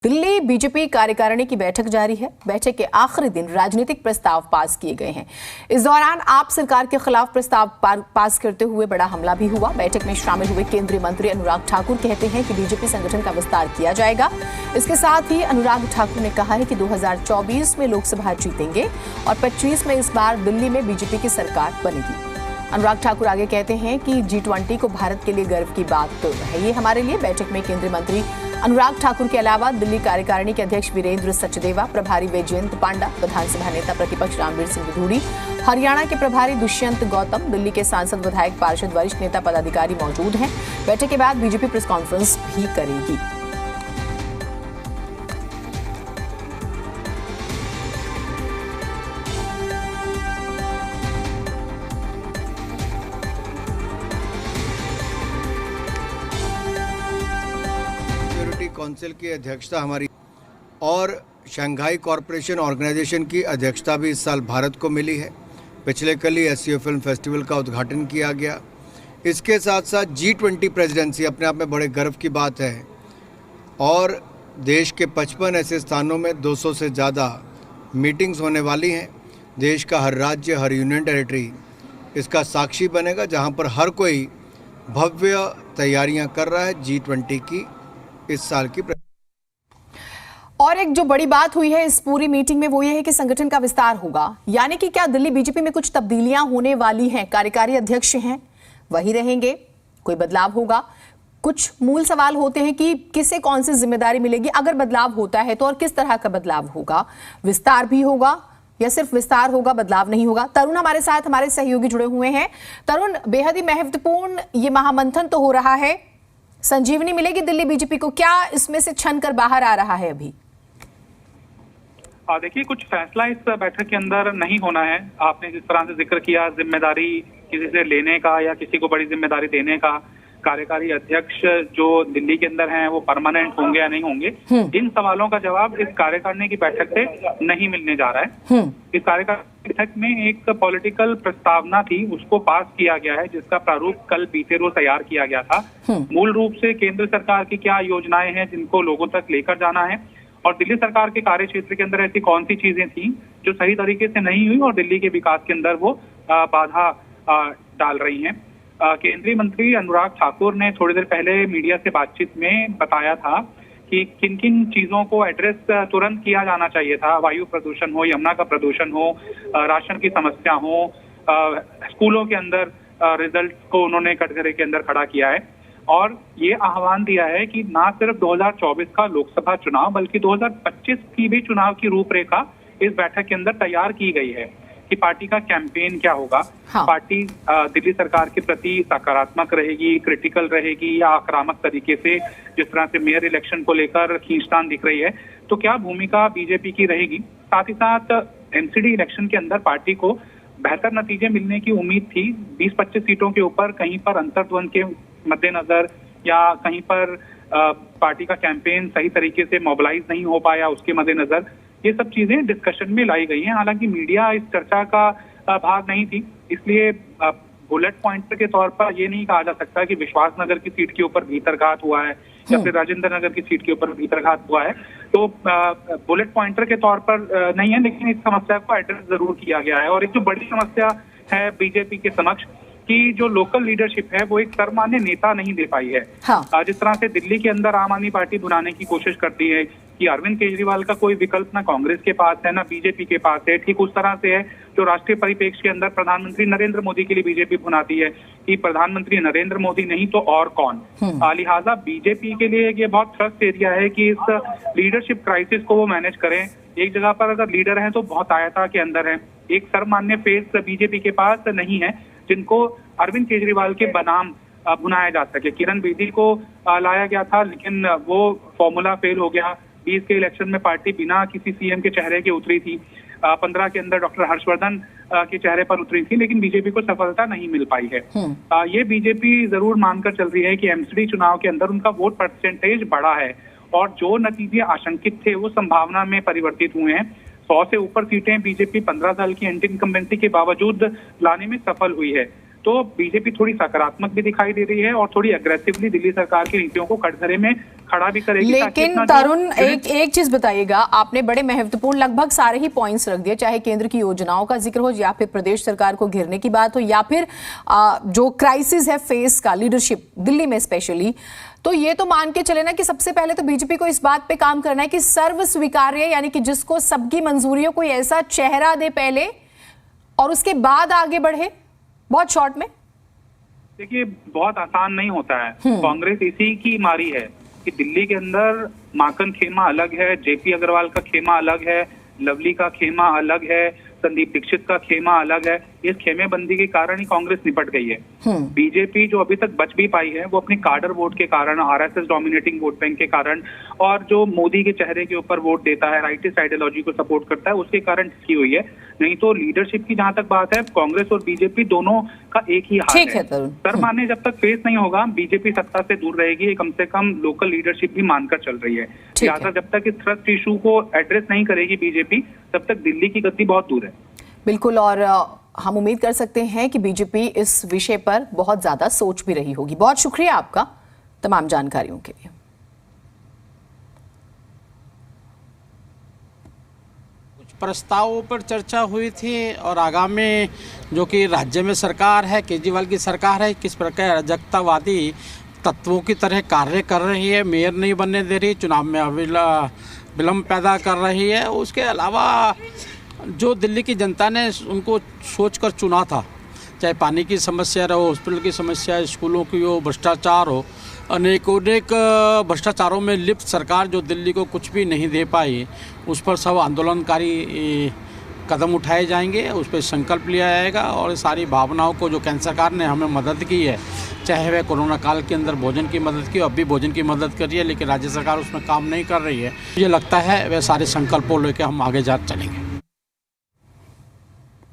Delhi BJP कार्यकारिणी की बैठक जारी है। बैठक के आखिरी दिन राजनीतिक प्रस्ताव पास किए गए हैं। इस दौरान आप सरकार के खिलाफ प्रस्ताव पास करते हुए बड़ा हमला भी हुआ। बैठक में शामिल हुए केंद्रीय मंत्री अनुराग ठाकुर कहते हैं कि बीजेपी संगठन का विस्तार किया जाएगा। इसके साथ ही अनुराग ठाकुर ने कहा है कि 2024 में लोकसभा जीतेंगे और 25 में इस बार दिल्ली में बीजेपी की सरकार बनेगी। अनुराग ठाकुर आगे कहते हैं कि G20 को भारत के लिए गर्व की बात तो है ये हमारे लिए। बैठक में केंद्रीय मंत्री अनुराग ठाकुर के अलावा दिल्ली कार्यकारिणी के अध्यक्ष वीरेंद्र सचदेवा, प्रभारी वैजयंत पांडा, विधानसभा नेता प्रतिपक्ष रामवीर सिंह विधूड़ी, हरियाणा के प्रभारी दुष्यंत गौतम, दिल्ली के सांसद, विधायक, पार्षद, वरिष्ठ नेता, पदाधिकारी मौजूद हैं। बैठक के बाद बीजेपी प्रेस कॉन्फ्रेंस भी करेगी। काउंसिल की अध्यक्षता हमारी और शंघाई कॉरपोरेशन ऑर्गेनाइजेशन की अध्यक्षता भी इस साल भारत को मिली है। पिछले कल ही SCO फिल्म फेस्टिवल का उद्घाटन किया गया। इसके साथ साथ G20 प्रेसिडेंसी अपने आप में बड़े गर्व की बात है और देश के 55 ऐसे स्थानों में 200 से ज़्यादा मीटिंग्स होने वाली हैं। देश का हर राज्य, हर यूनियन टेरिटरी इसका साक्षी बनेगा, जहां पर हर कोई भव्य तैयारियां कर रहा है G20 की इस साल की। और एक जो बड़ी बात हुई है इस पूरी मीटिंग में वो ये है कि संगठन का विस्तार होगा। यानी कि क्या दिल्ली बीजेपी में कुछ तब्दीलियां होने वाली हैं? कार्यकारी अध्यक्ष हैं वही रहेंगे, कोई बदलाव होगा? कुछ मूल सवाल होते हैं कि किसे कौन सी जिम्मेदारी मिलेगी अगर बदलाव होता है तो, और किस तरह का बदलाव होगा? विस्तार भी होगा या सिर्फ विस्तार होगा, बदलाव नहीं होगा? तरुण हमारे साथ, हमारे सहयोगी जुड़े हुए हैं। तरुण, बेहद ही महत्वपूर्ण ये महामंथन तो हो रहा है, संजीवनी मिलेगी दिल्ली बीजेपी को, क्या इसमें से छन कर बाहर आ रहा है अभी? देखिए, कुछ फैसला इस बैठक के अंदर नहीं होना है। आपने जिस तरह से जिक्र किया जिम्मेदारी किसी से लेने का या किसी को बड़ी जिम्मेदारी देने का, कार्यकारी अध्यक्ष जो दिल्ली के अंदर हैं वो परमानेंट होंगे या नहीं होंगे, इन सवालों का जवाब इस कार्यकारिणी की बैठक से नहीं मिलने जा रहा है। इस कार्यकारिणी बैठक में एक पॉलिटिकल प्रस्तावना थी, उसको पास किया गया है, जिसका प्रारूप कल बीते रोज तैयार किया गया था। मूल रूप से केंद्र सरकार की क्या योजनाएं हैं जिनको लोगों तक लेकर जाना है, और दिल्ली सरकार के कार्य क्षेत्र के अंदर ऐसी कौन सी चीजें थी जो सही तरीके से नहीं हुई और दिल्ली के विकास के अंदर वो बाधा डाल रही हैं। केंद्रीय मंत्री अनुराग ठाकुर ने थोड़ी देर पहले मीडिया से बातचीत में बताया था कि किन किन चीजों को एड्रेस तुरंत किया जाना चाहिए था। वायु प्रदूषण हो, यमुना का प्रदूषण हो, राशन की समस्या हो, स्कूलों के अंदर रिजल्ट को उन्होंने कटघरे के अंदर खड़ा किया है और ये आह्वान दिया है कि ना सिर्फ 2024 का लोकसभा चुनाव बल्कि 2025 की भी चुनाव की रूपरेखा इस बैठक के अंदर तैयार की गई है कि पार्टी का कैंपेन क्या होगा। हाँ। पार्टी दिल्ली सरकार के प्रति सकारात्मक रहेगी, क्रिटिकल रहेगी, या आक्रामक तरीके से, जिस तरह से मेयर इलेक्शन को लेकर खींचतान दिख रही है, तो क्या भूमिका बीजेपी की रहेगी। साथ ही साथ MCD इलेक्शन के अंदर पार्टी को बेहतर नतीजे मिलने की उम्मीद थी। 20-25 सीटों के ऊपर कहीं पर अंतर्द्वंद के मद्देनजर या कहीं पर पार्टी का कैंपेन सही तरीके से मोबिलाइज नहीं हो पाया, उसके मद्देनजर ये सब चीजें डिस्कशन में लाई गई हैं। हालांकि मीडिया इस चर्चा का भाग नहीं थी, इसलिए बुलेट पॉइंटर के तौर पर ये नहीं कहा जा सकता कि विश्वासनगर की सीट के ऊपर भीतरघात हुआ है या फिर राजेंद्र नगर की सीट के ऊपर भीतरघात हुआ है। तो बुलेट पॉइंटर के तौर पर नहीं है, लेकिन इस समस्या को एड्रेस जरूर किया गया है। और एक जो बड़ी समस्या है बीजेपी के समक्ष कि जो लोकल लीडरशिप है वो एक सर्वमान्य नेता नहीं दे पाई है। हाँ। जिस तरह से दिल्ली के अंदर आम आदमी पार्टी बुलाने की कोशिश करती है कि अरविंद केजरीवाल का कोई विकल्प ना कांग्रेस के पास है ना बीजेपी के पास है, ठीक उस तरह से है जो राष्ट्रीय परिप्रेक्ष्य के अंदर प्रधानमंत्री नरेंद्र मोदी के लिए बीजेपी बुनाती है कि प्रधानमंत्री नरेंद्र मोदी नहीं तो और कौन। लिहाजा बीजेपी के लिए ये बहुत थ्रस्ट एरिया है कि इस लीडरशिप क्राइसिस को वो मैनेज करें। एक जगह पर अगर लीडर है तो बहुत आयता के अंदर है, एक सर्वमान्य फेस बीजेपी के पास नहीं है जिनको अरविंद केजरीवाल के बनाम बुनाया जा सके। किरण बेदी को लाया गया था लेकिन वो फॉर्मूला फेल हो गया। 20 के इलेक्शन में पार्टी बिना किसी CM के चेहरे के उतरी थी। 15 के अंदर डॉक्टर हर्षवर्धन के चेहरे पर उतरी थी, लेकिन बीजेपी को सफलता नहीं मिल पाई है। ये बीजेपी जरूर मानकर चल रही है कि MCD चुनाव के अंदर उनका वोट परसेंटेज बढ़ा है और जो नतीजे आशंकित थे वो संभावना में परिवर्तित हुए हैं। 100 से ऊपर सीटें बीजेपी 15 साल की एंटी इनकम्बेंसी के बावजूद लाने में सफल हुई है। तो बीजेपी थोड़ी सकारात्मक भी दिखाई दे रही है और थोड़ी अग्रेसिवली दिल्ली सरकार की नीतियों को कटघरे में खड़ा भी करेगी। लेकिन तरुण, एक चीज बताइएगा, आपने बड़े महत्वपूर्ण लगभग सारे ही पॉइंट्स रख दिए, चाहे केंद्र की योजनाओं का जिक्र हो या फिर प्रदेश सरकार को घेरने की बात हो या फिर जो क्राइसिस है फेस का लीडरशिप दिल्ली में स्पेशली। तो ये तो मान के चले ना कि सबसे पहले तो बीजेपी को इस बात पे काम करना है कि सर्व स्वीकार्य, यानी कि जिसको सबकी मंजूरी हो, कोई ऐसा चेहरा दे पहले और उसके बाद आगे बढ़े। बहुत शॉर्ट में देखिए, बहुत आसान नहीं होता है। कांग्रेस इसी की मारी है कि दिल्ली के अंदर माकन खेमा अलग है, जेपी अग्रवाल का खेमा अलग है, लवली का खेमा अलग है, संदीप दीक्षित का खेमा अलग है। इस खेमेबंदी के कारण ही कांग्रेस निपट गई है। बीजेपी जो अभी तक बच भी पाई है वो अपनी कार्डर वोट के कारण, आरएसएस डोमिनेटिंग वोट बैंक के कारण, और जो मोदी के चेहरे के ऊपर वोट देता है, राइटिस्ट आइडियोलॉजी को सपोर्ट करता है, उसके कारण की हुई है। नहीं तो लीडरशिप की जहां तक बात है, कांग्रेस और बीजेपी दोनों का एक ही हाल है। सर माने जब तक फेस नहीं होगा, बीजेपी सत्ता से दूर रहेगी। कम से कम लोकल लीडरशिप भी मानकर चल रही है। लिहाजा जब तक इस ट्रस्ट इशू को एड्रेस नहीं करेगी बीजेपी, तब तक दिल्ली की गति बहुत दूर है। बिल्कुल, और हम उम्मीद कर सकते हैं कि बीजेपी इस विषय पर बहुत ज्यादा सोच भी रही होगी। बहुत शुक्रिया आपका तमाम जानकारियों के लिए। कुछ प्रस्तावों पर चर्चा हुई थी और आगामी जो कि राज्य में सरकार है, केजरीवाल की सरकार है, किस प्रकार अराजकतावादी तत्वों की तरह कार्य कर रही है, मेयर नहीं बनने दे रही, चुनाव में विलंब पैदा कर रही है। उसके अलावा जो दिल्ली की जनता ने उनको सोचकर चुना था, चाहे पानी की समस्या रहो, हॉस्पिटल की समस्या, स्कूलों की हो, भ्रष्टाचार हो, अनेक भ्रष्टाचारों में लिप्त सरकार जो दिल्ली को कुछ भी नहीं दे पाई, उस पर सब आंदोलनकारी कदम उठाए जाएंगे, उस पर संकल्प लिया जाएगा। और सारी भावनाओं को जो केंद्र सरकार ने हमें मदद की है, चाहे वह कोरोना काल के अंदर भोजन की मदद की, अब भी भोजन की मदद कर रही है, लेकिन राज्य सरकार उसमें काम नहीं कर रही है, मुझे लगता है वह सारे संकल्पों लेकर हम आगे चलेंगे।